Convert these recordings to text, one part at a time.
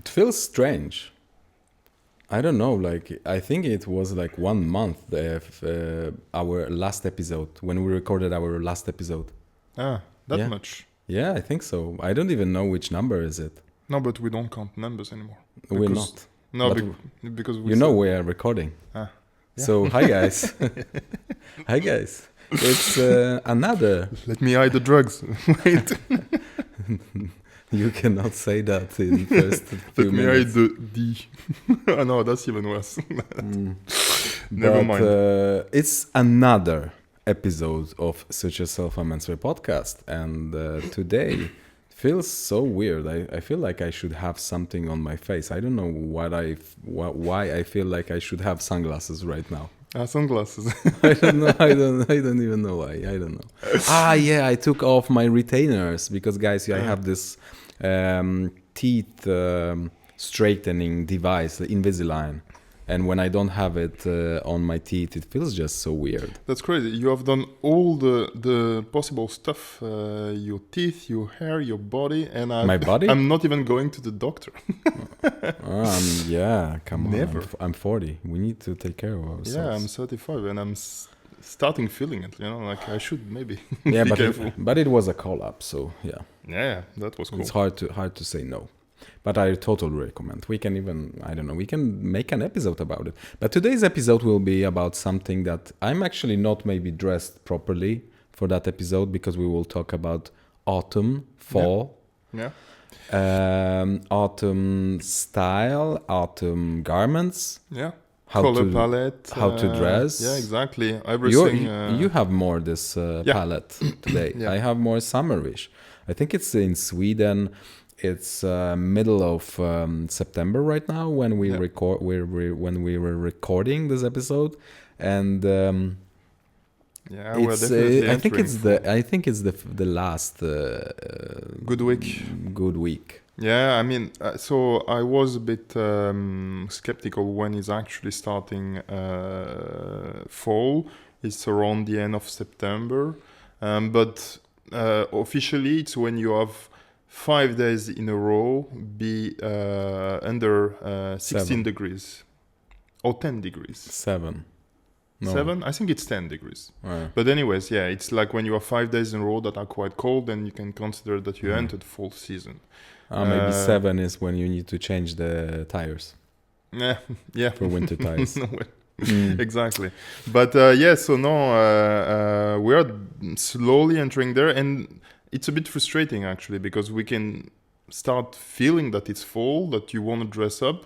It feels strange. I don't know. Like I think it was like 1 month our last episode when we recorded our last episode. That much. Yeah, I think so. I don't even know which number is it. No, but we don't count numbers anymore. We're not. No, because we we are recording. Yeah. So hi guys. Hi guys. It's another. Let me hide the drugs. Wait. You cannot say that in first few minutes. Let me hide the D. Oh, no, that's even worse. Never mind. It's another episode of Suit Yourself Menswear Podcast, and today feels so weird. I feel like I should have something on my face. I don't know why I feel like I should have sunglasses right now. Sunglasses. I don't know. I don't even know why. I don't know. Yeah, I took off my retainers because, guys, I have this teeth straightening device, the Invisalign. And when I don't have it on my teeth, it feels just so weird. That's crazy. You have done all the possible stuff. Your teeth, your hair, your body. And my body? I'm not even going to the doctor. Yeah, come Never. on. I'm 40. We need to take care of ourselves. Yeah, I'm 35 and I'm starting feeling it. Like I should maybe yeah, be but careful. But it was a collab, so yeah. Yeah, that was cool. It's hard to say no. But I totally recommend. We can we can make an episode about it. But today's episode will be about something that I'm actually not maybe dressed properly for that episode because we will talk about autumn, fall. Yeah. Autumn style, autumn garments. Yeah. Color palette. How to dress. Yeah, exactly. Everything. You have more this palette today. Yeah. I have more summerish. I think it's in Sweden. It's middle of September right now when we record. When we were recording this episode, and we're definitely. I think it's the last good week. Good week. Yeah, I mean, so I was a bit skeptical when it's actually starting fall. It's around the end of September, but officially it's when you have 5 days in a row be under 16 degrees or 10 degrees. 7. No. 7? I think it's 10 degrees. Right. But anyways, yeah, it's like when you have 5 days in a row that are quite cold, then you can consider that you entered fall season. Maybe 7 is when you need to change the tires. Yeah. For winter tires. Exactly. But so now we are slowly entering there, and it's a bit frustrating actually because we can start feeling that it's fall, that you want to dress up,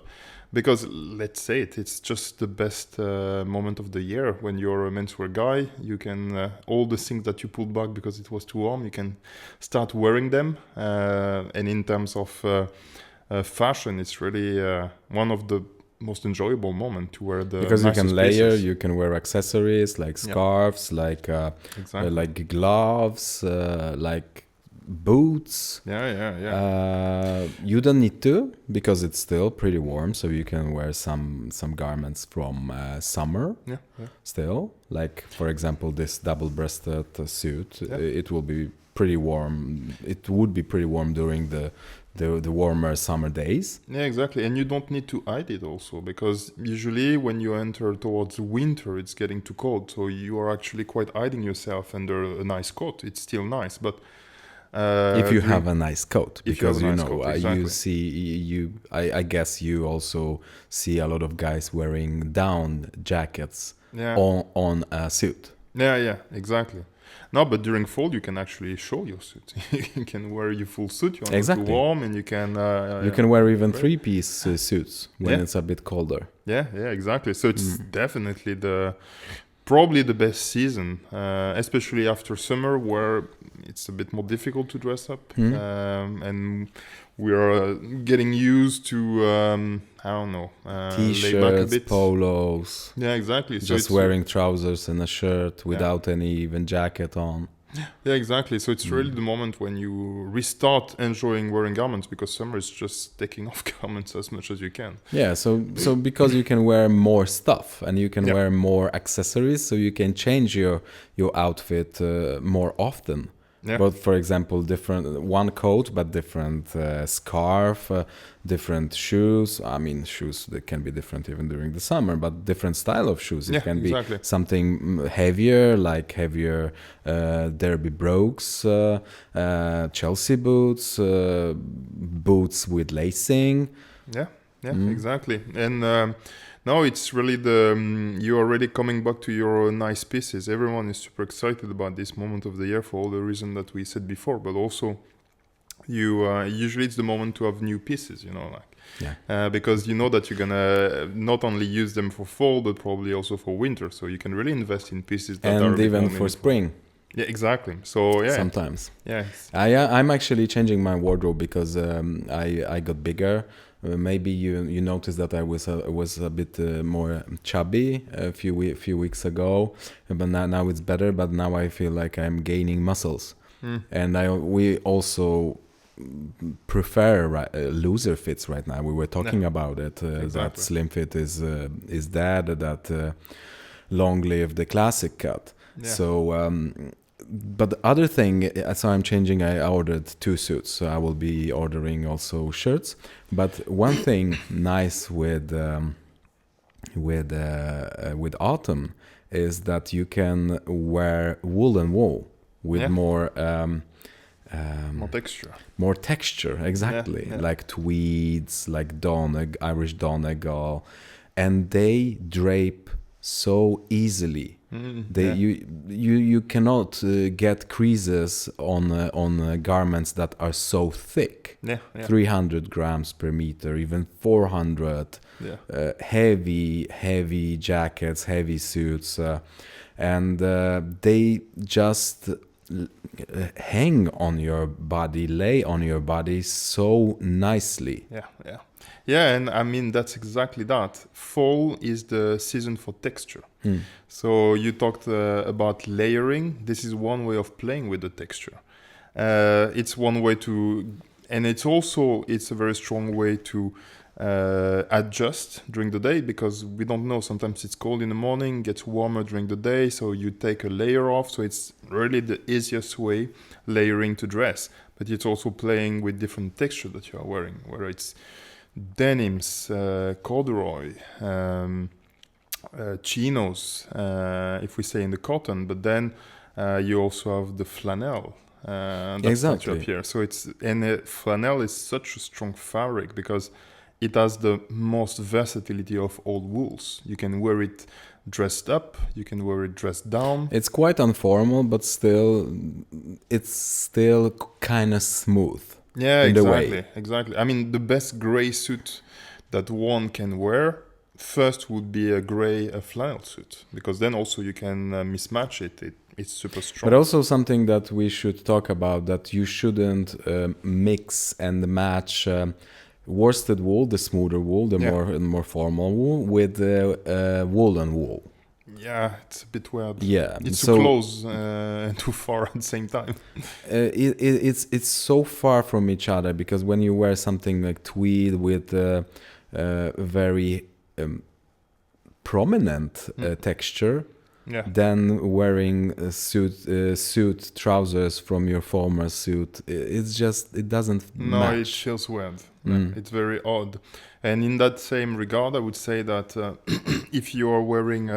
because let's say it's just the best moment of the year when you're a menswear guy. You can all the things that you pulled back because it was too warm, you can start wearing them, and in terms of fashion, it's really one of the most enjoyable moment to wear the because you can layer pieces. You can wear accessories like scarves, like exactly. Like gloves, like boots. You don't need to because it's still pretty warm, so you can wear some garments from summer still, like for example this double-breasted suit. It will be pretty warm. It would be pretty warm during the warmer summer days. Yeah, exactly. And you don't need to hide it also, because usually when you enter towards winter, it's getting too cold. So you are actually quite hiding yourself under a nice coat. It's still nice, but if you have a nice coat, because exactly. I guess you also see a lot of guys wearing down jackets on a suit. Yeah, exactly. No, but during fall you can actually show your suit. You can wear your full suit. You're not too warm, and you can wear even 3-piece suits when it's a bit colder. Yeah, exactly. So it's definitely probably the best season, especially after summer, where it's a bit more difficult to dress up, and we are getting used to t-shirts, polos. Yeah, exactly. So just wearing trousers and a shirt without any even jacket on. Yeah, exactly. So it's really the moment when you restart enjoying wearing garments, because summer is just taking off garments as much as you can. Yeah, so because you can wear more stuff and you can wear more accessories, so you can change your outfit more often. Yeah. But for example, different one coat, but different scarf, different shoes. I mean, shoes that can be different even during the summer, but different style of shoes. It can be something heavier, like heavier derby brogues, Chelsea boots, boots with lacing. Yeah, exactly. And now it's really you're already coming back to your nice pieces. Everyone is super excited about this moment of the year for all the reasons that we said before, but also usually it's the moment to have new pieces, because you know that you're gonna not only use them for fall, but probably also for winter. So you can really invest in pieces that are even for spring. Yeah, exactly. So yeah, sometimes. Yes. I'm actually changing my wardrobe because I got bigger. Maybe you noticed that I was a bit more chubby a few weeks ago, but now it's better. But now I feel like I'm gaining muscles, and we also prefer looser fits right now. We were talking about it. Exactly. That slim fit is dead. That long live the classic cut. Yeah. So. But the other thing, so I'm changing. I ordered 2 suits, so I will be ordering also shirts. But one thing nice with autumn is that you can wear woolen wool with more texture. More texture, exactly. Yeah. Like tweeds, like Irish Donegal, and they drape so easily. You cannot get creases on garments that are so thick. 300 grams per meter, even 400. Heavy jackets, heavy suits, and they just hang on your body, lay on your body so nicely. Yeah, and I mean, that's exactly that. Fall is the season for texture. So you talked about layering. This is one way of playing with the texture. It's one way and it's a very strong way to adjust during the day, because we don't know, sometimes it's cold in the morning, gets warmer during the day, so you take a layer off. So it's really the easiest way, layering to dress. But it's also playing with different texture that you are wearing, whether it's denims, corduroy, chinos, if we say in the cotton, but then you also have the flannel. That's up here. So flannel is such a strong fabric because it has the most versatility of all wools. You can wear it dressed up, you can wear it dressed down. It's quite informal, but it's still kind of smooth. Yeah, exactly. I mean, the best gray suit that one can wear first would be a gray flannel suit, because then also you can mismatch it. It's super strong. But also something that we should talk about, that you shouldn't mix and match worsted wool, the smoother wool, the more formal wool, with woolen wool. Yeah, it's a bit weird. Yeah, it's too close and too far at the same time. It's so far from each other, because when you wear something like tweed with very prominent texture, then wearing suit trousers from your former suit, it doesn't match. It feels weird. It's very odd. And in that same regard, I would say that if you are wearing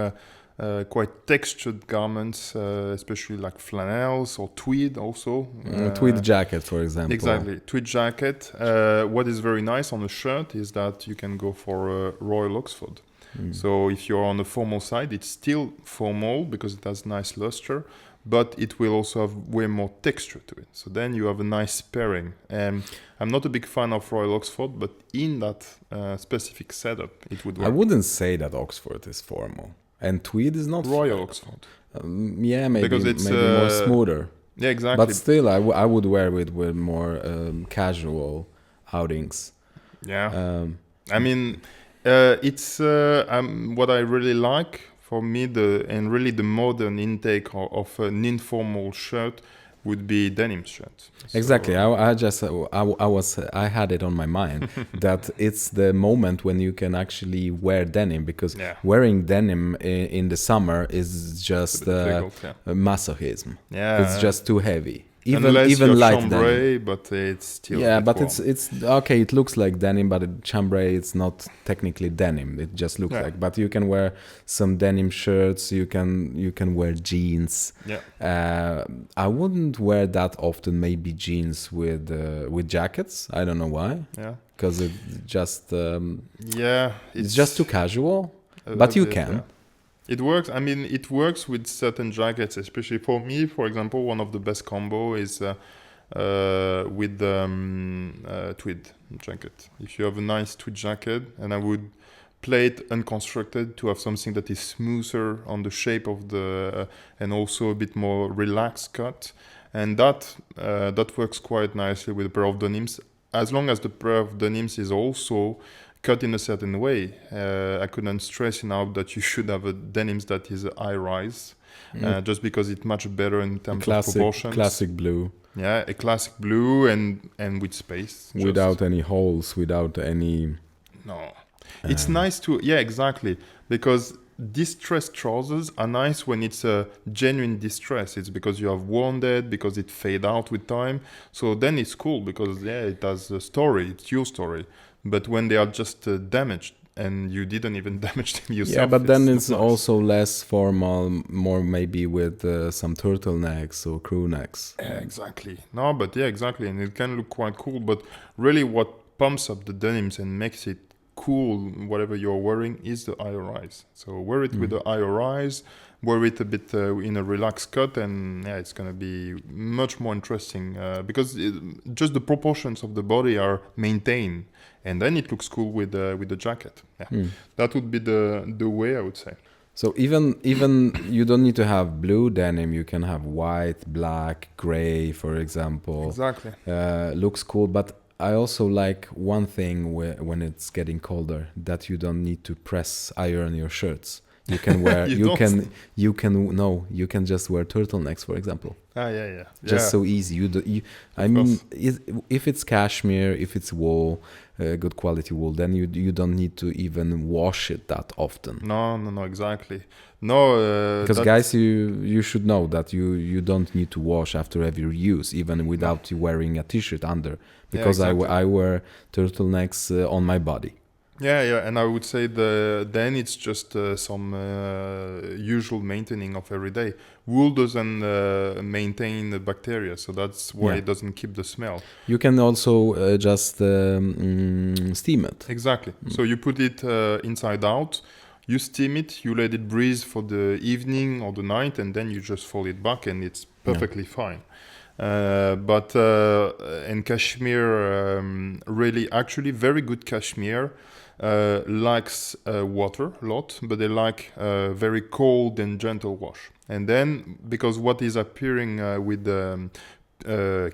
quite textured garments, especially like flannels or tweed also. Tweed jacket, for example. Exactly, tweed jacket. What is very nice on a shirt is that you can go for Royal Oxford. So if you're on the formal side, it's still formal because it has nice luster, but it will also have way more texture to it. So then you have a nice pairing. And I'm not a big fan of Royal Oxford, but in that specific setup, it would work. I wouldn't say that Oxford is formal. And tweed is not Royal Oxford. Maybe because it's maybe more smoother. Yeah, exactly. But still, I would wear it with more casual outings. Yeah. I mean, it's what I really like for me. The modern intake of an informal shirt would be denim shirt. Exactly. I had it on my mind that it's the moment when you can actually wear denim, because wearing denim in the summer is just masochism. Yeah. It's just too heavy. even light chambray, denim. but it's still but warm. it's okay. It looks like denim, but chambray it's not technically denim. It just looks like. But you can wear some denim shirts. You can wear jeans. I wouldn't wear that often. Maybe jeans with jackets. I don't know why. Because it just it's just too casual. But you can. Yeah. It works. I mean, it works with certain jackets, especially for me. For example, one of the best combo is with tweed jacket. If you have a nice tweed jacket, and I would play it unconstructed to have something that is smoother on the shape of the and also a bit more relaxed cut, and that works quite nicely with a pair of denims, as long as the pair of denims is also cut in a certain way. I couldn't stress enough that you should have a denims that is high rise, just because it's much better in terms of proportions. Classic blue. Yeah, a classic blue and with space. Without any holes, without any... No. It's nice to... Yeah, exactly. Because distressed trousers are nice when it's a genuine distress. It's because you have worn that, because it fade out with time. So then it's cool because, it has a story. It's your story. But when they are just damaged and you didn't even damage them yourself. Yeah, but then it's also less formal, more maybe with some turtlenecks or crew necks. Yeah, exactly. No, but exactly. And it can look quite cool. But really what pumps up the denims and makes it cool, whatever you're wearing, is the higher rise. So wear it with the higher rise, wear it a bit in a relaxed cut, and it's going to be much more interesting because just the proportions of the body are maintained. And then it looks cool with the jacket. That would be the way, I would say. So even you don't need to have blue denim. You can have white, black, gray, for example. Exactly. Looks cool. But I also like one thing when it's getting colder, that you don't need to press iron your shirts. You can wear you can just wear turtlenecks, for example. Just so easy. If it's cashmere, if it's wool, good quality wool, then you don't need to even wash it that often. No, exactly. No, because guys, you should know that you don't need to wash after every use, even without you wearing a t-shirt under, because exactly. I wear turtlenecks on my body. Yeah, and I would say then it's just some usual maintaining of every day. Wool doesn't maintain the bacteria, so that's why it doesn't keep the smell. You can also just steam it. Exactly. So you put it inside out, you steam it, you let it breathe for the evening or the night, and then you just fold it back, and it's perfectly fine. But cashmere, really, actually, very good cashmere likes water a lot, but they like very cold and gentle wash. And then, because what is appearing with the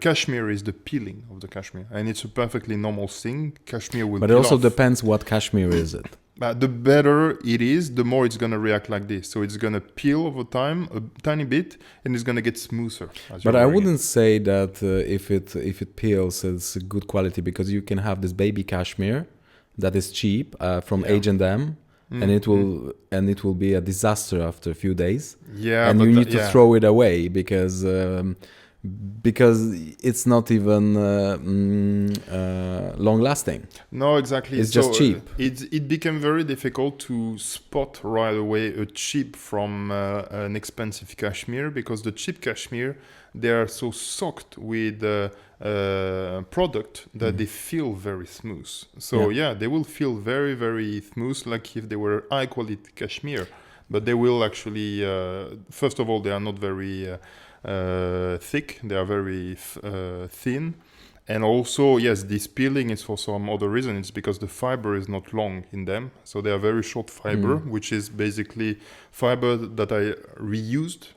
cashmere is the peeling of the cashmere, and it's a perfectly normal thing. Cashmere will. But it also depends what cashmere is it. The better it is, the more it's going to react like this. So it's going to peel over time a tiny bit, and it's going to get smoother. But I wouldn't say that if it peels, it's good quality, because you can have this baby cashmere that is cheap from H&M, and it will be a disaster after a few days. Yeah, and you need to throw it away because it's not even long lasting. No, exactly. It's just cheap. It became very difficult to spot right away a cheap from an expensive cashmere, because the cheap cashmere, they are so soaked with product that they feel very smooth. So they will feel very, very smooth, like if they were high quality cashmere. But they will actually, first of all, they are not very thick, they are very thin, and also this peeling is for some other reason. It's because the fiber is not long in them, so they are very short fiber, which is basically fiber that I reused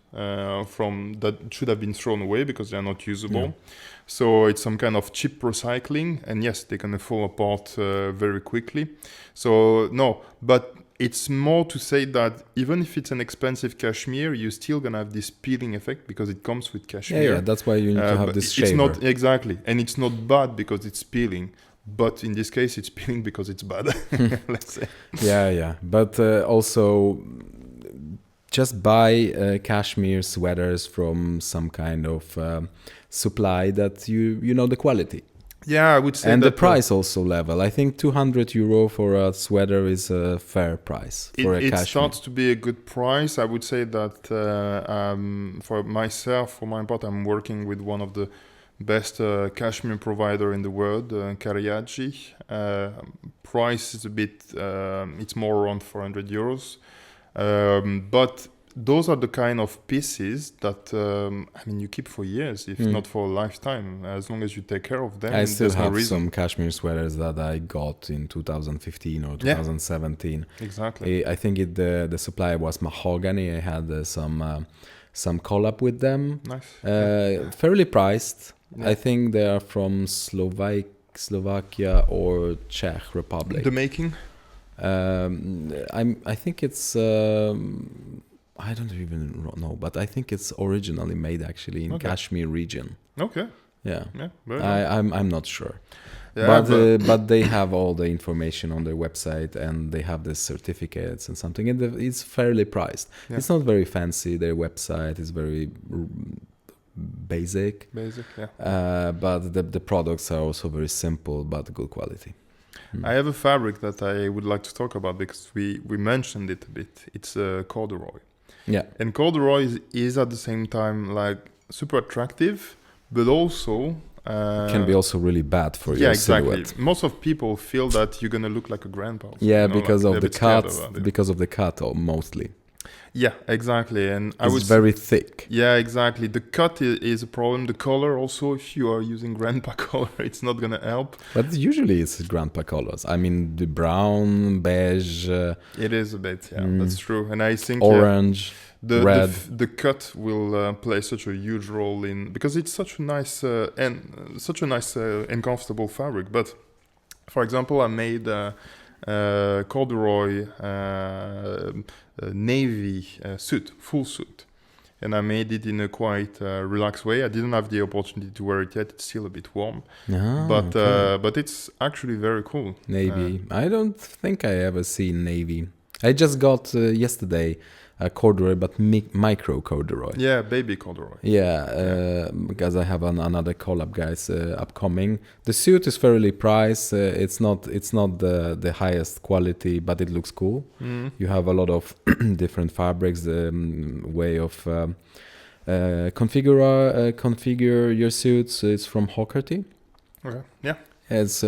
from that should have been thrown away because they are not usable. So it's some kind of cheap recycling, and they're gonna fall apart very quickly. So no, but it's more to say that even if it's an expensive cashmere, you're still gonna have this peeling effect because it comes with cashmere. Yeah, that's why you need to have this shaver. It's not exactly, and it's not bad because it's peeling, but in this case, it's peeling because it's bad. Let's say. Yeah, but also just buy cashmere sweaters from some kind of supply that you know the quality. Yeah, I would say and that the price also level. I think €200 for a sweater is a fair price for a cashmere. It starts to be a good price. I would say that for myself, for my part, I'm working with one of the best cashmere provider in the world, Kariachi. Price is a bit, it's more around €400. But those are the kind of pieces that you keep for years, if not for a lifetime, as long as you take care of them. I still have some cashmere sweaters that I got in 2015 or 2017. Exactly. I think the supplier was Mahogany. I had some collab with them. Nice. Fairly priced. I think they are from Slovakia or Czech Republic. The making? I think it's I don't even know, but I think it's originally made actually in Kashmir region. Okay. Yeah. Very I'm not sure. Yeah, but they have all the information on their website, and they have the certificates and something, and it's fairly priced. Yeah. It's not very fancy. Their website is very basic. Yeah. But the products are also very simple but good quality. I have a fabric that I would like to talk about because we mentioned it a bit. It's corduroy. Yeah. And corduroy is at the same time like super attractive, but also can be also really bad for your silhouette. Most of people feel that you're gonna look like a grandpa. Because of the cut. Because of the cut, mostly. Yeah, exactly. And it's very thick. Yeah, exactly. The cut is a problem. The color also, if you are using grandpa color, it's not going to help. But usually it's grandpa colors. I mean, the brown, beige. It is a bit, that's true. And I think orange, red. The cut will play such a huge role in, because it's such a nice and comfortable fabric. But for example, I made corduroy navy suit, full suit, and I made it in a quite relaxed way. I didn't have the opportunity to wear it yet. It's still a bit warm, but it's actually very cool. Navy. I don't think I ever seen navy. I just got yesterday a corduroy, but micro corduroy. Yeah, baby corduroy. Yeah, because I have another collab, guys, upcoming. The suit is fairly priced. It's not the highest quality, but it looks cool. You have a lot of different fabrics. The way of configure your suits is from Hockerty. Okay. Yeah. It's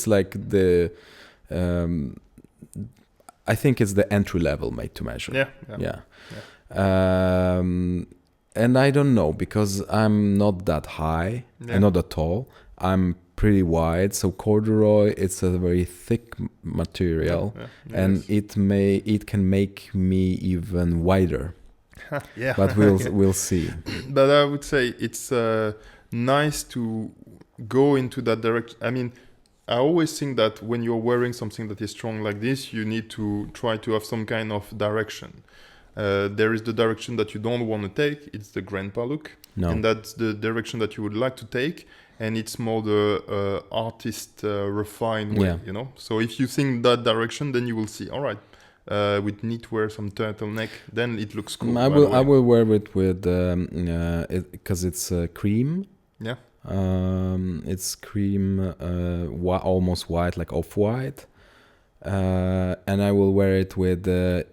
like the. I think it's the entry level made to measure. Yeah. And I don't know, because I'm not that high and not that tall. I'm pretty wide, so corduroy, it's a very thick material, and it can make me even wider. But we'll see. But I would say it's nice to go into that direction. I mean, I always think that when you're wearing something that is strong like this, you need to try to have some kind of direction. There is the direction that you don't want to take. It's the grandpa look. No. And that's the direction that you would like to take. And it's more the artist refined way, So if you think that direction, then you will see, all right, with knitwear, some turtleneck, then it looks cool. I will wear it with, because it's cream. Yeah. It's cream, almost white, like off-white, and I will wear it with a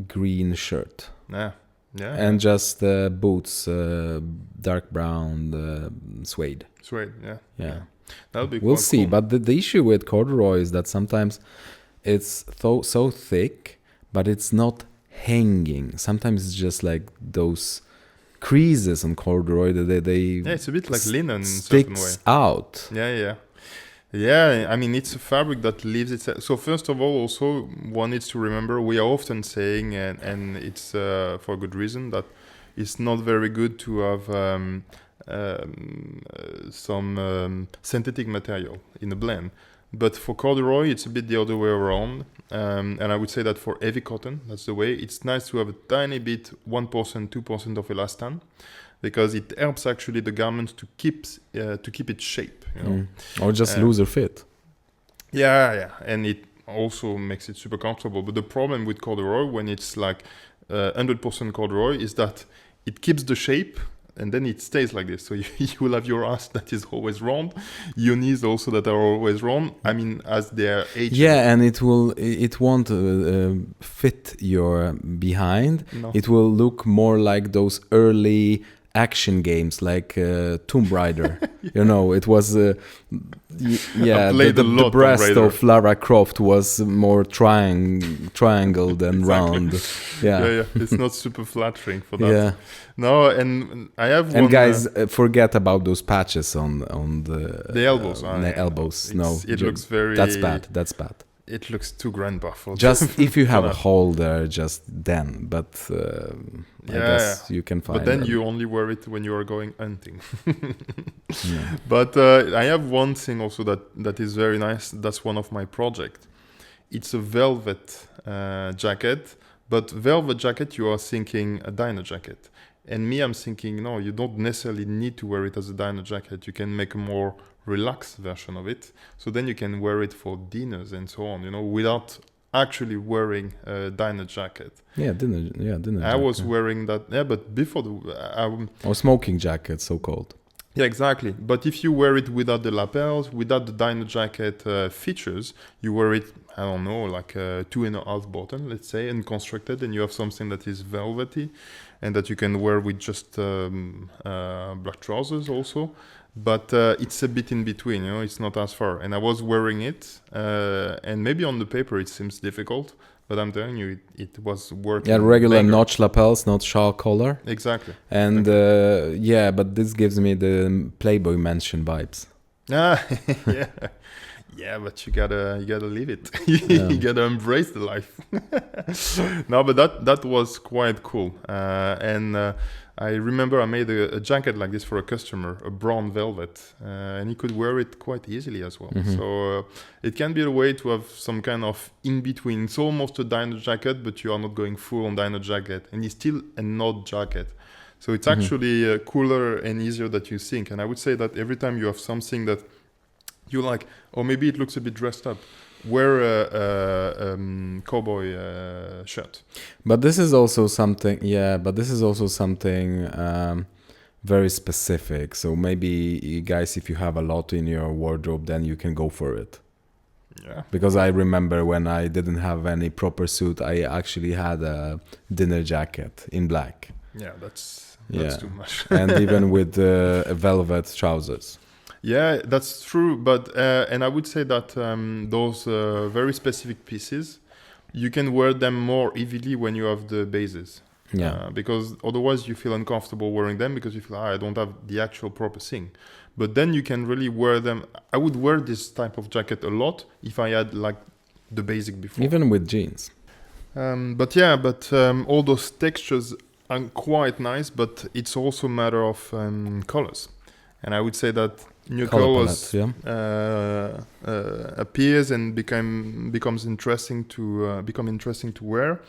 green shirt. And just boots, dark brown, suede. Yeah. That'll be. We'll see. Cool. But the issue with corduroy is that sometimes it's so thick, but it's not hanging. Sometimes it's just like those creases on corduroy that it's a bit like linen in a certain way. Sticks out. Yeah. I mean, it's a fabric that leaves itself. So first of all, also one needs to remember, we are often saying, and it's for a good reason, that it's not very good to have some synthetic material in a blend. But for corduroy, it's a bit the other way around. And I would say that for heavy cotton, that's the way. It's nice to have a tiny bit, 1%, 2% of elastan, because it helps actually the garment to keep its shape. Or just looser fit. Yeah. And also makes it super comfortable. But the problem with corduroy, when it's like 100% corduroy, is that it keeps the shape and then it stays like this. So you will have your ass that is always round, your knees also that are always round. I mean, as they're aging. Yeah, and it won't fit your behind. No. It will look more like those early action games like Tomb Raider. You know, it was the breast of Lara Croft was more triangle than round. Yeah, it's not super flattering for that. Yeah. No, and I have and one, guys, forget about those patches on the elbows. Elbows. No, it looks very. That's bad. It looks too grandpa for just if you have a hole there, just then. But I guess you can find. But then them. you only wear it when you are going hunting. But I have one thing also that is very nice. That's one of my projects. It's a velvet jacket, but velvet jacket you are thinking a dino jacket. And me, I'm thinking, no, you don't necessarily need to wear it as a dino jacket. You can make a more relaxed version of it. So then you can wear it for dinners and so on, without actually wearing a dino jacket. Dinner I was wearing that, but before or smoking jacket, so called. Yeah, exactly. But if you wear it without the lapels, without the dino jacket features, you wear it, I don't know, like a 2.5 button, let's say, and constructed, and you have something that is velvety and that you can wear with just black trousers also. But it's a bit in between, it's not as far. And I was wearing it, and maybe on the paper it seems difficult, but I'm telling you, it was working. Yeah, regular notch lapels, not shawl collar. Exactly. And but this gives me the Playboy Mansion vibes. Yeah. Yeah, but you gotta live it. You gotta embrace the life. No, but that was quite cool. And I remember I made a jacket like this for a customer, a brown velvet, and he could wear it quite easily as well. Mm-hmm. So it can be a way to have some kind of in between. It's almost a dino jacket, but you are not going full on dino jacket, and it's still a knot jacket. So it's actually cooler and easier than you think. And I would say that every time you have something that you like, or maybe it looks a bit dressed up, wear a cowboy shirt. But this is also something, very specific. So maybe, guys, if you have a lot in your wardrobe, then you can go for it. Yeah. Because I remember when I didn't have any proper suit, I actually had a dinner jacket in black. Yeah, that's too much. And even with velvet trousers. Yeah, that's true. But and I would say that those very specific pieces, you can wear them more easily when you have the bases. Yeah. Because otherwise you feel uncomfortable wearing them because you feel, I don't have the actual proper thing. But then you can really wear them. I would wear this type of jacket a lot if I had like the basic before. Even with jeans. But all those textures are quite nice, but it's also a matter of colors. And I would say that new colors appears and becomes interesting to wear.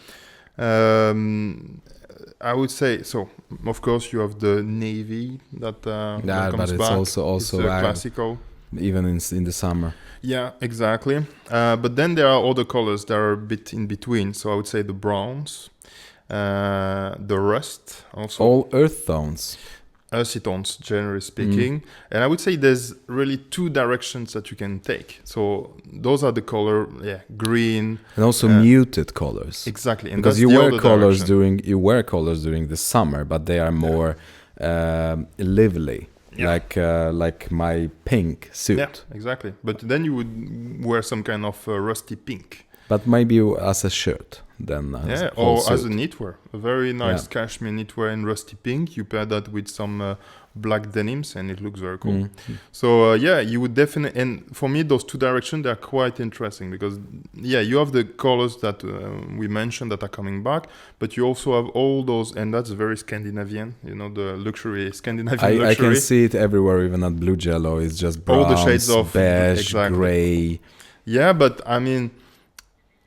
I would say so. Of course, you have the navy that comes but it's back. also it's classical. Even in the summer. Yeah, exactly. But then there are other colors that are a bit in between. So I would say the browns, the rust, also all earth tones. Earthy tones, generally speaking. And I would say there's really two directions that you can take. So those are the color, green. And also muted colors. Exactly. And because you wear colors during the summer, but they are more lively. Yeah. Like my pink suit. Yeah, exactly. But then you would wear some kind of rusty pink. But maybe as a shirt then. Or as a knitwear. A very nice cashmere knitwear in rusty pink. You pair that with some black denims and it looks very cool. Mm-hmm. So you would definitely, and for me those two directions, they're quite interesting because you have the colors that we mentioned that are coming back, but you also have all those, and that's very Scandinavian, the luxury, Scandinavian luxury. I can see it everywhere, even at Blue Jello. It's just browns, all the shades of beige, gray. Yeah, but I mean,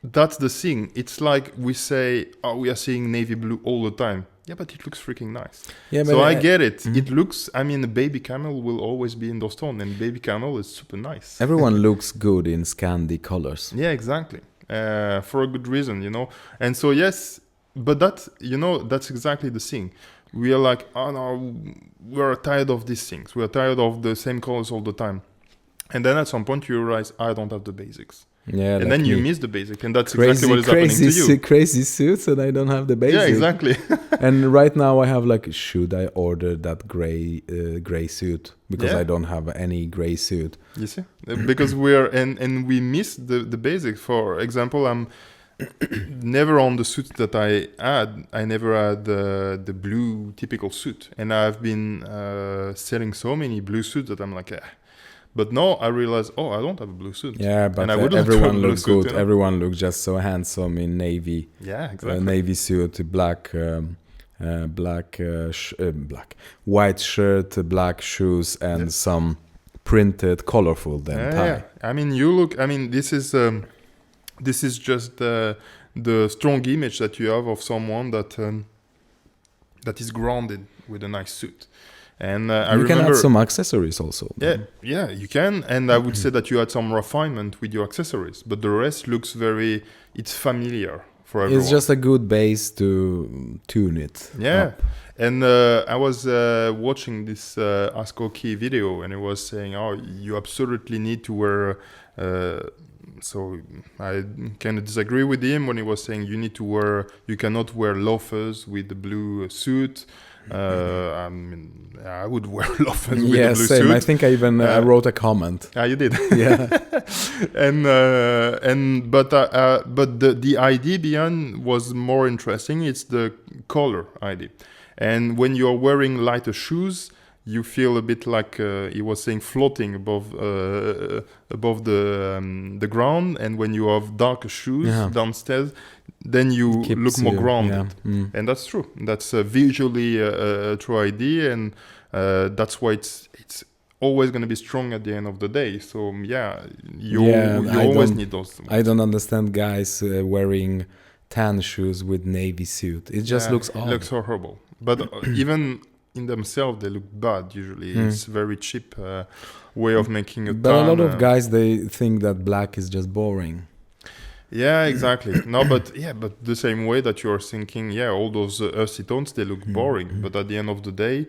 that's the thing. It's like we say, oh, we are seeing navy blue all the time. Yeah, but it looks freaking nice. Yeah, but so I get it. Mm-hmm. It looks, I mean, the baby camel will always be in those tones, and baby camel is super nice. Everyone looks good in Scandi colors. Yeah, exactly. For a good reason, you know. And so, yes, but that, you know, that's exactly the thing. We are like, oh no, we are tired of these things. We are tired of the same colors all the time. And then at some point you realize, I don't have the basics. Yeah, and like then you miss the basic, and that's exactly what is happening to you. Crazy suits, and I don't have the basic. Yeah, exactly. And right now I have like, should I order that gray suit because I don't have any gray suit? You see, because we're and we miss the basic. For example, I'm never on the suit that I had. I never had the blue typical suit, and I've been selling so many blue suits that I'm like. But now I realize, I don't have a blue suit. Yeah, but everyone looks good. You know? Everyone looks just so handsome in navy. Yeah, exactly. Navy suit, white shirt, black shoes, and some printed, colorful tie. Yeah. I mean, you look. I mean, this is just the strong image that you have of someone that is grounded with a nice suit. And I you remember, can add some accessories also. Yeah, you can. And I would say that you had some refinement with your accessories, but the rest looks it's familiar for everyone. It's just a good base to tune it. Yeah. Up. And I was watching this Ask OK video, and it was saying, you absolutely need to wear... so I kind of disagree with him when he was saying you cannot wear loafers with the blue suit. I mean, I would wear loafers with a blue same. suit. I think I even wrote a comment. You did. Yeah. But the idea behind was more interesting. It's the color idea, and when you are wearing lighter shoes, you feel a bit like he was saying floating above the ground, and when you have darker shoes downstairs, then you look more grounded. And that's true. That's visually a true idea, and that's why it's always going to be strong at the end of the day. So you always need those. I don't understand guys wearing tan shoes with navy suit. It just looks odd. It looks horrible. But even in themselves, they look bad usually. It's a very cheap way of making a tan. But a lot of guys, they think that black is just boring. Yeah, exactly. No, but the same way that you're thinking, all those earthy tones, they look boring. But at the end of the day,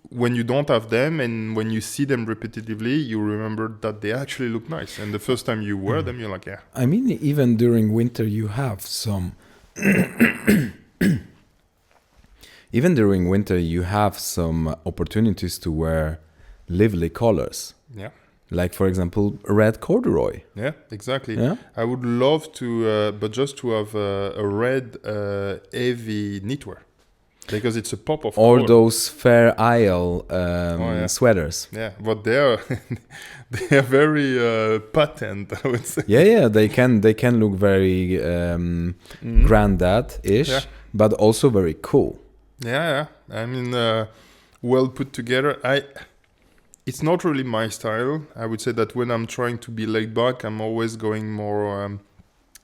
when you don't have them and when you see them repetitively, you remember that they actually look nice. And the first time you wear them, you're like, I mean, even during winter, you have some... Even during winter, you have some opportunities to wear lively colors. Yeah. Like, for example, red corduroy. Yeah, exactly. Yeah? I would love to, but just to have a red heavy knitwear. Because it's a pop of or color. Those Fair Isle sweaters. Yeah, but they are very patent, I would say. Yeah, they can look very grandad-ish, but also very cool. Yeah. I mean, well put together. It's not really my style. I would say that when I'm trying to be laid back, I'm always going more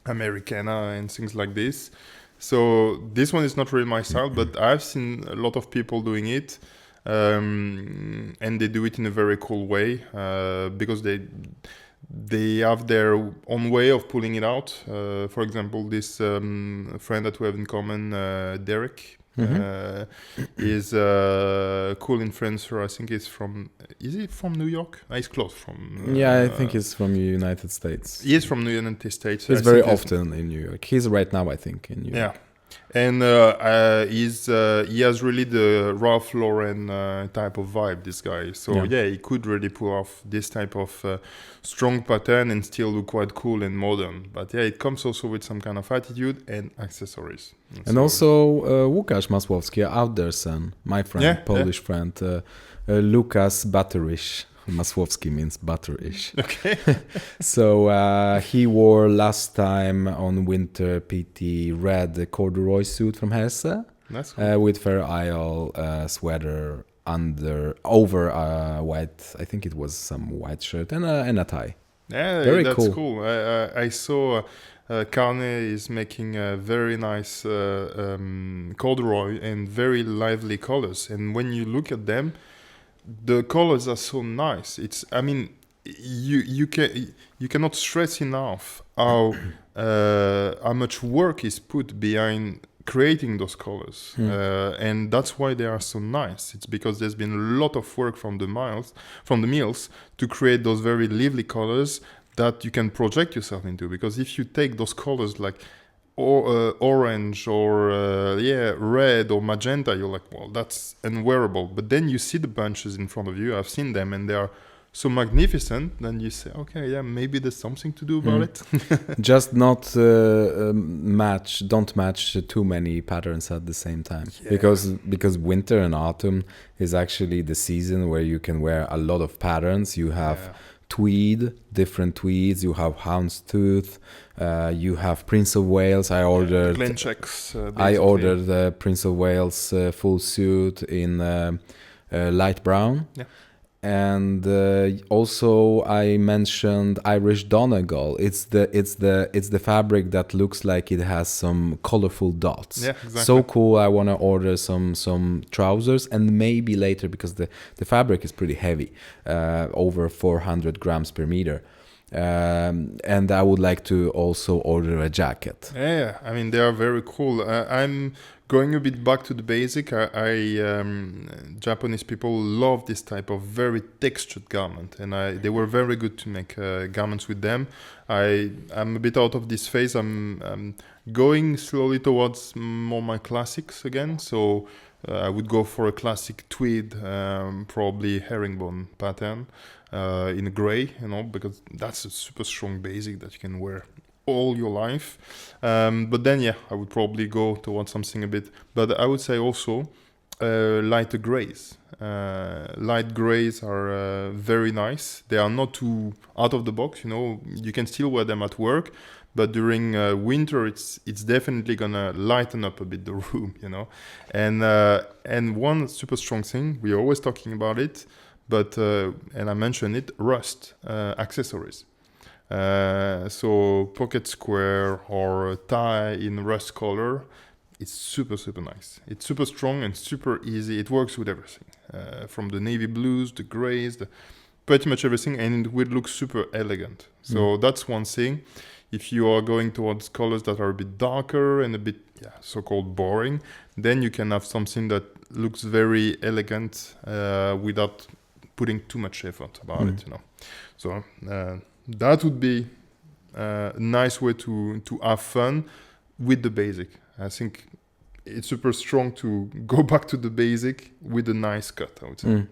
Americana and things like this. So this one is not really my style, but I've seen a lot of people doing it, and they do it in a very cool way because they have their own way of pulling it out. For example, this friend that we have in common, Derek, is a cool influencer. I think is he from New York? He's close from. I think he's from the United States. He is from the United States. He's very often in New York. He's right now, I think, in New York. Yeah. And he has really the Ralph Lauren type of vibe, this guy. So he could really pull off this type of strong pattern and still look quite cool and modern. But it comes also with some kind of attitude and accessories. And also Łukasz Masłowski, out there son, my friend, Polish friend, Lukas Butterish. Masłowski means butterish. Okay. So he wore last time on winter PT red corduroy suit from Hesse. That's cool. With Fair Isle sweater over white. I think it was some white shirt and a tie. Yeah, Very that's cool. cool. I saw Carne is making a very nice corduroy and very lively colors. And when you look at them, the colors are so nice. I mean, you cannot stress enough how much work is put behind creating those colors, and that's why they are so nice. It's because there's been a lot of work from the mills to create those very lively colors that you can project yourself into. Because if you take those colors like orange or red or magenta, you're like, well, that's unwearable. But then you see the bunches in front of you. I've seen them, and they are so magnificent. Then you say, okay, yeah, maybe there's something to do about it. Just not don't match too many patterns at the same time, because winter and autumn is actually the season where you can wear a lot of patterns. You have tweed, different tweeds. You have houndstooth. You have Prince of Wales. I ordered Glen checks. I ordered the Prince of Wales full suit in light brown. Yeah. And also I mentioned Irish Donegal. It's the fabric that looks like it has some colorful dots. Yeah, exactly. So cool. I want to order some trousers, and maybe later, because the fabric is pretty heavy, over 400 grams per meter. And I would like to also order a jacket. Yeah, I mean, they are very cool. I'm going a bit back to the basic. Japanese people love this type of very textured garment, and they were very good to make garments with them. I'm a bit out of this phase. I'm going slowly towards more my classics again. So I would go for a classic tweed, probably herringbone pattern. In gray, because that's a super strong basic that you can wear all your life. But then, I would probably go towards something a bit. But I would say also lighter grays. Light grays are very nice. They are not too out of the box. You can still wear them at work. But during winter, it's definitely gonna lighten up a bit the room. And one super strong thing, we're always talking about it. But, and I mentioned it, rust accessories. So pocket square or tie in rust color, it's super, super nice. It's super strong and super easy. It works with everything, from the navy blues, the grays, pretty much everything, and it will look super elegant. So that's one thing. If you are going towards colors that are a bit darker and a bit so-called boring, then you can have something that looks very elegant without putting too much effort about it, So that would be a nice way to have fun with the basic. I think it's super strong to go back to the basic with a nice cut, I would say.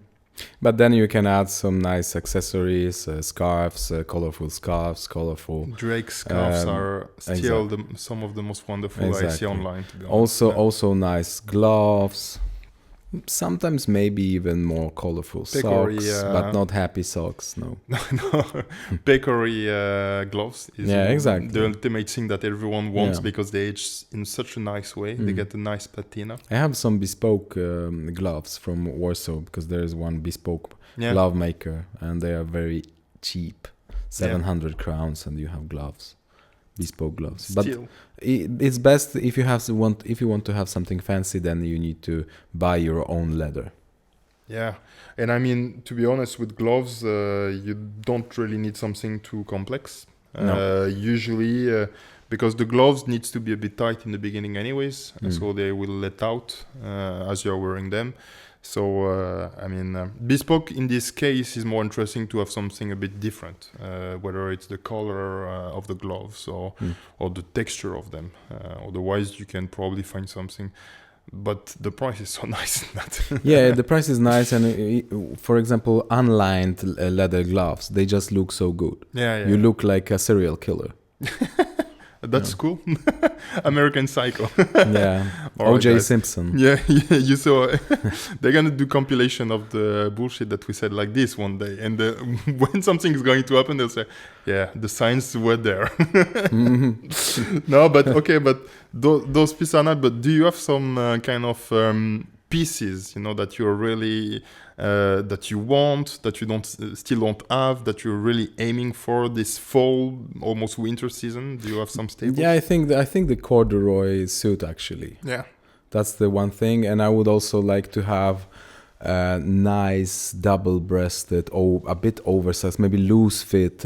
But then you can add some nice accessories, scarves, colorful scarves, colorful... Drake scarves are still some of the most wonderful I see online. To be honest. Also nice gloves. Sometimes maybe even more colorful pecory, socks, but not happy socks, no. Pecory gloves is exactly. the ultimate thing that everyone wants because they age in such a nice way. They get a nice patina. I have some bespoke gloves from Warsaw, because there is one bespoke glove maker, and they are very cheap, 700 crowns, and you have gloves. Bespoke gloves. Still. But it's best if you want to have something fancy, then you need to buy your own leather. Yeah, and I mean, to be honest, with gloves, you don't really need something too complex. No. Usually, because the gloves needs to be a bit tight in the beginning anyways, so they will let out as you're wearing them. So, bespoke in this case is more interesting to have something a bit different, whether it's the color of the gloves or the texture of them. Otherwise, you can probably find something, but the price is so nice. The price is nice, and for example, unlined leather gloves, they just look so good. You look like a serial killer. That's cool. American Psycho. O.J. Simpson. You saw. They're gonna do compilation of the bullshit that we said like this one day, and when something is going to happen, they'll say, the signs were there. No, but okay, but those pieces are not. But do you have some kind of pieces, that you're really that you want, that you still don't have, that you're really aiming for this fall, almost winter season? Do you have some staples? Yeah, I think the corduroy suit actually. Yeah, that's the one thing, and I would also like to have a nice double-breasted or a bit oversized, maybe loose fit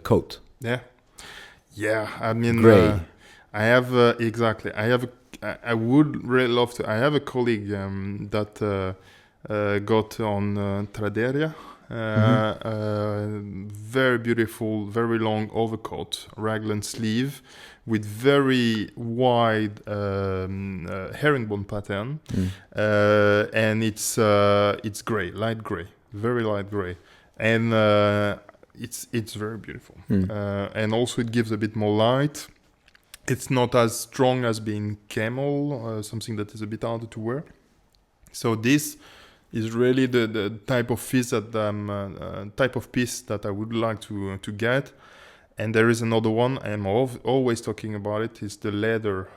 coat. Yeah. I mean, gray. I have exactly. I would really love to. I have a colleague that got on Traderia. Very beautiful, very long overcoat, raglan sleeve, with very wide herringbone pattern, and it's gray, light gray, very light gray, and it's very beautiful, and also it gives a bit more light. It's not as strong as being camel, something that is a bit harder to wear. So this is really the type of piece that I would like to get. And there is another one I'm always talking about. It is the leather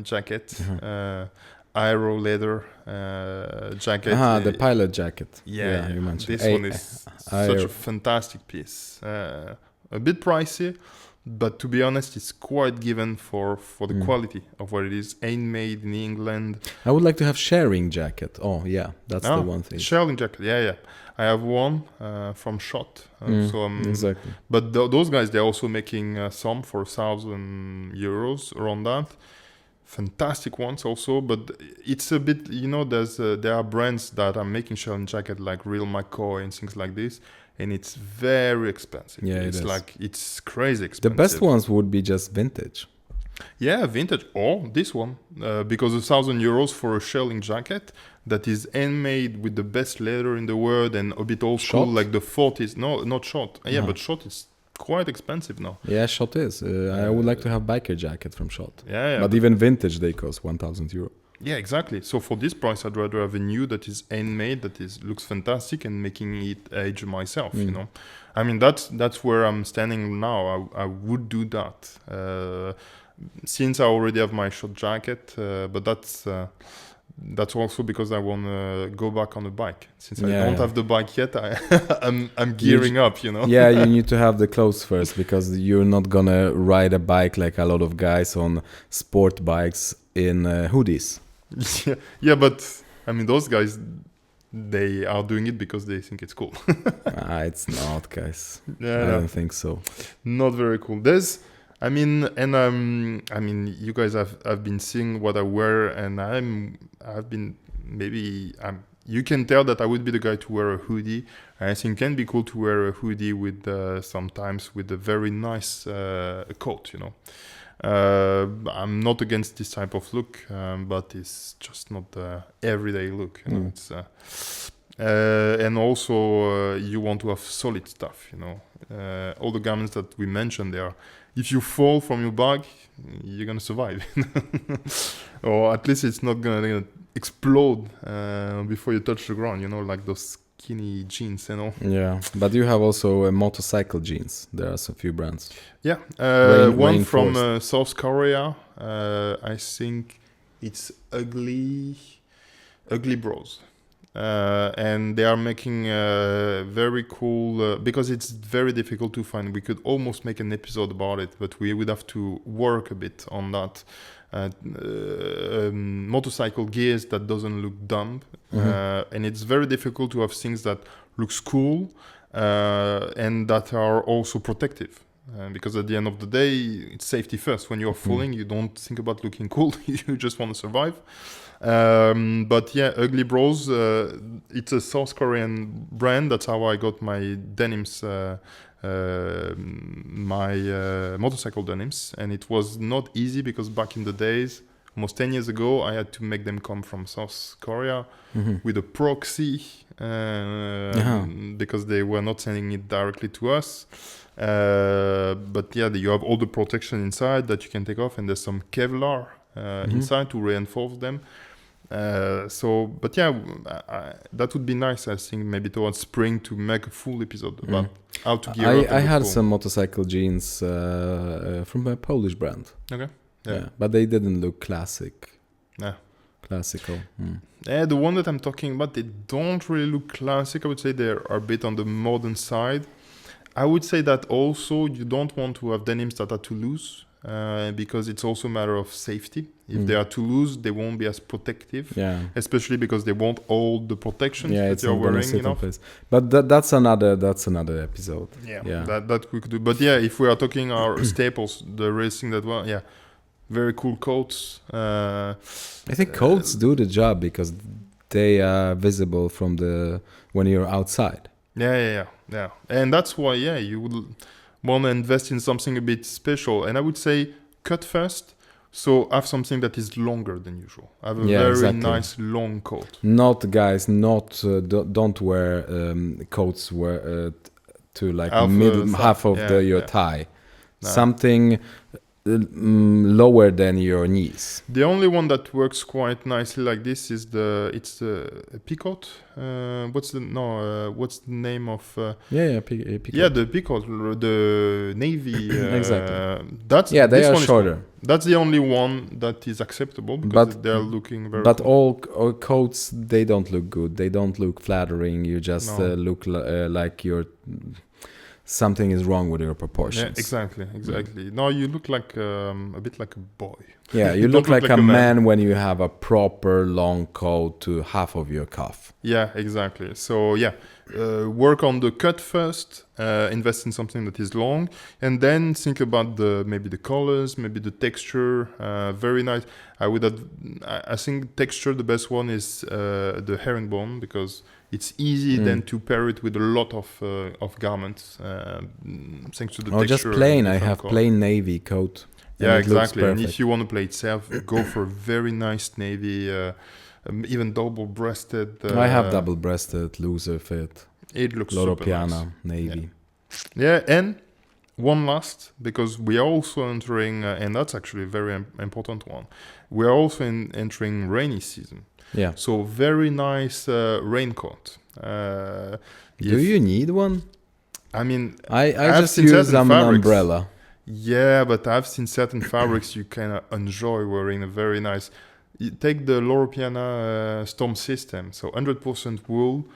jacket, aero leather jacket. The pilot jacket. Yeah, you mentioned. This one is such a fantastic piece. A bit pricey, but to be honest, it's quite given for the quality of what it is. Handmade in England. I would like to have sharing jacket. Oh yeah, that's the one thing. Sharing jacket, yeah. I have one from Shot. Exactly. But those guys, they're also making some for €1,000 around that. Fantastic ones also, but it's a bit, there are brands that are making sharing jacket like Real McCoy and things like this. And it's very expensive. Yeah, it's crazy expensive. The best ones would be just vintage. Yeah, vintage, or this one, because €1,000 for a shelling jacket that is handmade with the best leather in the world and a bit old school, like the 40s. No, not Shot. Yeah, but Shot is quite expensive now. Yeah, Shot is. I would like to have biker jacket from Shot. Yeah. But even vintage, they cost €1,000. Yeah, exactly. So for this price, I'd rather have a new that is handmade, looks fantastic, and making it age myself. I mean, that's where I'm standing now. I would do that since I already have my Shot jacket, but that's also because I want to go back on the bike. Since I don't have the bike yet, I'm gearing up. Yeah, you need to have the clothes first, because you're not gonna ride a bike like a lot of guys on sport bikes in hoodies. Yeah, but I mean, those guys, they are doing it because they think it's cool. It's not, guys. Yeah, I don't think so. Not very cool. I mean, you guys have been seeing what I wear, and you can tell that I would be the guy to wear a hoodie. I think it can be cool to wear a hoodie with sometimes with a very nice coat. I'm not against this type of look, but it's just not the everyday look. It's and also you want to have solid stuff. All the garments that we mentioned there. If you fall from your bike, you're gonna survive, or at least it's not gonna explode before you touch the ground. Like those skinny jeans, Yeah, but you have also motorcycle jeans. There are a few brands. Yeah, one from South Korea. I think it's Ugly Bros. And they are making very cool, because it's very difficult to find. We could almost make an episode about it, but we would have to work a bit on that. Motorcycle gears that doesn't look dumb, and it's very difficult to have things that looks cool and that are also protective. Because at the end of the day, it's safety first. When you're falling, you don't think about looking cool. You just want to survive. But yeah, Ugly Bros, it's a South Korean brand. That's how I got my denims, my motorcycle denims. And it was not easy, because back in the days, almost 10 years ago, I had to make them come from South Korea with a proxy, because they were not sending it directly to us. But yeah, you have all the protection inside that you can take off, and there's some Kevlar inside to reinforce them. But yeah, that would be nice. I think maybe towards spring to make a full episode about how to gear up. I had some motorcycle jeans from a Polish brand. Okay. Yeah, but they didn't look classic Classical. The one that I'm talking about, they don't really look classic. I would say they are a bit on the modern side. I would say that also you don't want to have denims that are too loose because it's also a matter of safety. If they are too loose, they won't be as protective. Yeah. Especially because they won't hold the protections that you're wearing enough. But that's another episode. Yeah. That we could do. But yeah, if we are talking our staples, the racing that very cool coats. I think coats do the job because they are visible from when you're outside. Yeah. And that's why, you would want to invest in something a bit special. And I would say cut first. So have something that is longer than usual. Have a very nice long coat. Don't wear coats to like half of your thigh. No. Something lower than your knees. The only one that works quite nicely like this is it's the peacoat. What's the name of? Peacoat. Yeah, the peacoat, the navy. Exactly. They are shorter. That's the only one that is acceptable because they're looking very. But all coats, they don't look good. They don't look flattering. You just look like you're. Something is wrong with your proportions. Yeah, exactly. No, you look like a bit like a boy. Yeah, you look like a man when you have a proper long coat to half of your cuff. Yeah, exactly. So work on the cut first, invest in something that is long, and then think about maybe the colors, maybe the texture. Very nice. I think texture, the best one is the herringbone because it's easy then to pair it with a lot of garments thanks to the texture. Just plain. I have plain navy coat. Yeah, exactly. And if you want to play it safe, go for a very nice navy, even double-breasted. I have double-breasted, looser fit. It looks super nice. Navy. Yeah, and one last, because we are also entering, and that's actually a very important one, we are also entering rainy season. Yeah. So very nice raincoat. Do you need one? I mean, I just use an umbrella. Yeah, but I've seen certain fabrics you can enjoy wearing a very nice. You take the Loro Piana Storm System, so 100% wool.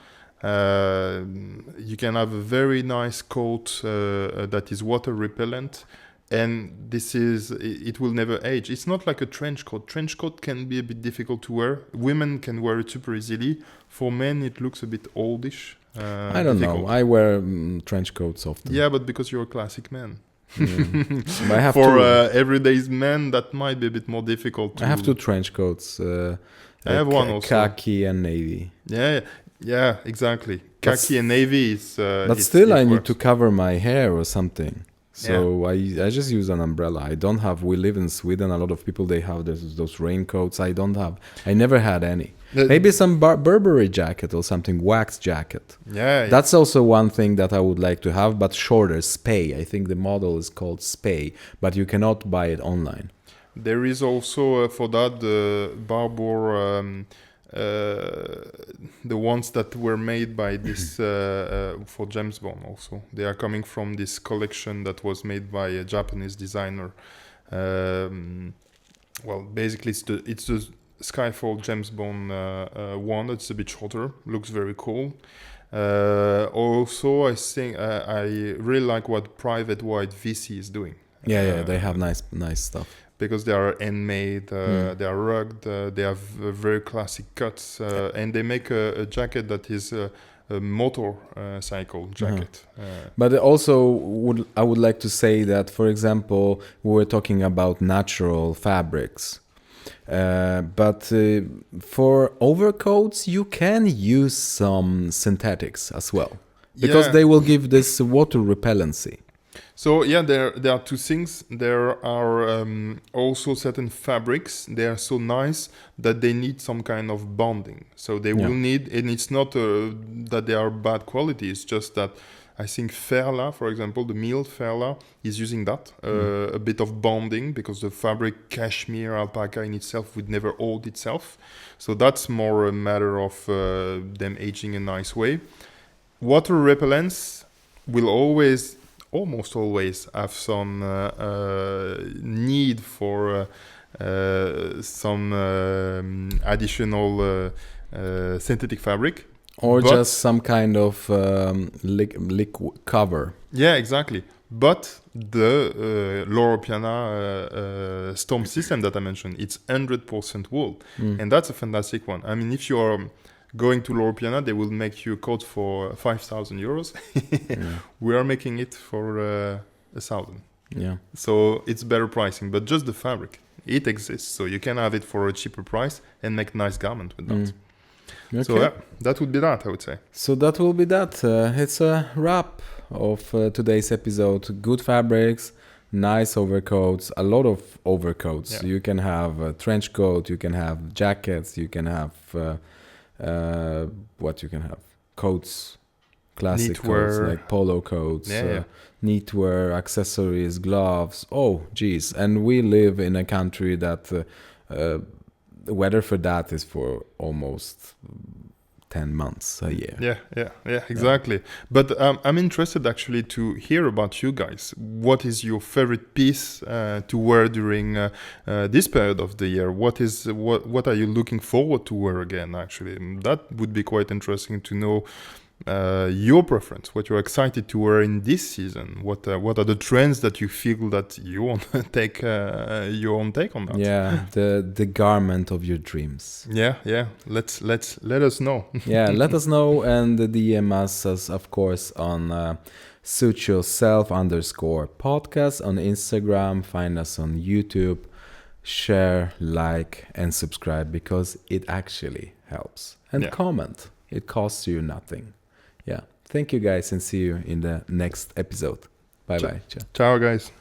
You can have a very nice coat that is water repellent. And it will never age. It's not like a trench coat. Trench coat can be a bit difficult to wear. Women can wear it super easily. For men, it looks a bit oldish. I don't know. I wear trench coats often. Yeah, but because you're a classic man. I have for everyday men, that might be a bit more difficult. I have two trench coats. I have one also. Khaki and navy. Yeah, exactly. Khaki and navy is. But still, I need to cover my hair or something. So I just use an umbrella. I don't have. We live in Sweden. A lot of people they have those raincoats. I don't have. I never had any. Maybe some Burberry jacket or something, wax jacket. Yeah. That's also one thing that I would like to have, but shorter. Spey. I think the model is called Spey, but you cannot buy it online. There is also for that the Barbour. The ones that were made by this for James Bond also. They are coming from this collection that was made by a Japanese designer. Basically it's the Skyfall James Bond one that's a bit shorter, looks very cool. Also I think I really like what Private White VC is doing. They have nice stuff. Because they are handmade, they are rugged, they have very classic cuts, and they make a jacket that is a motorcycle jacket. But also, I would like to say that, for example, we were talking about natural fabrics. But for overcoats, you can use some synthetics as well. Because they will give this water repellency. So there are two things. There are also certain fabrics. They are so nice that they need some kind of bonding. So they will need, and it's not that they are bad quality. It's just that I think Ferla, for example, the milled Ferla is using that a bit of bonding because the fabric cashmere alpaca in itself would never hold itself. So that's more a matter of them aging in a nice way. Water repellents will almost always have some need for some additional synthetic fabric. Or just some kind of liquid cover. Yeah, exactly. But the Loro Piana storm system that I mentioned, it's 100% wool. And that's a fantastic one. I mean, if you're going to Loro Piana, they will make you a coat for 5,000 euros. We are making it for 1,000. Yeah. So it's better pricing, but just the fabric, it exists. So you can have it for a cheaper price and make nice garment with that. Okay. So that would be that, I would say. So that will be that. It's a wrap of today's episode. Good fabrics, nice overcoats, a lot of overcoats. Yeah. You can have a trench coat, you can have jackets, you can have what you can have? Coats, classic coats like polo coats, knitwear, accessories, gloves. Oh, geez. And we live in a country that the weather for that is for almost 10 months a year. Yeah, exactly. But I'm interested actually to hear about you guys. What is your favorite piece to wear during this period of the year? What are you looking forward to wear again, actually? That would be quite interesting to know your preference, what you're excited to wear in this season. What are the trends that you feel that you want to take your own take on that? Yeah, the garment of your dreams. Yeah. Let us know. Yeah, let us know and DM us of course on SuitYourself_podcast on Instagram. Find us on YouTube. Share, like, and subscribe because it actually helps. And comment. It costs you nothing. Yeah. Thank you guys and see you in the next episode. Bye-bye. Ciao guys.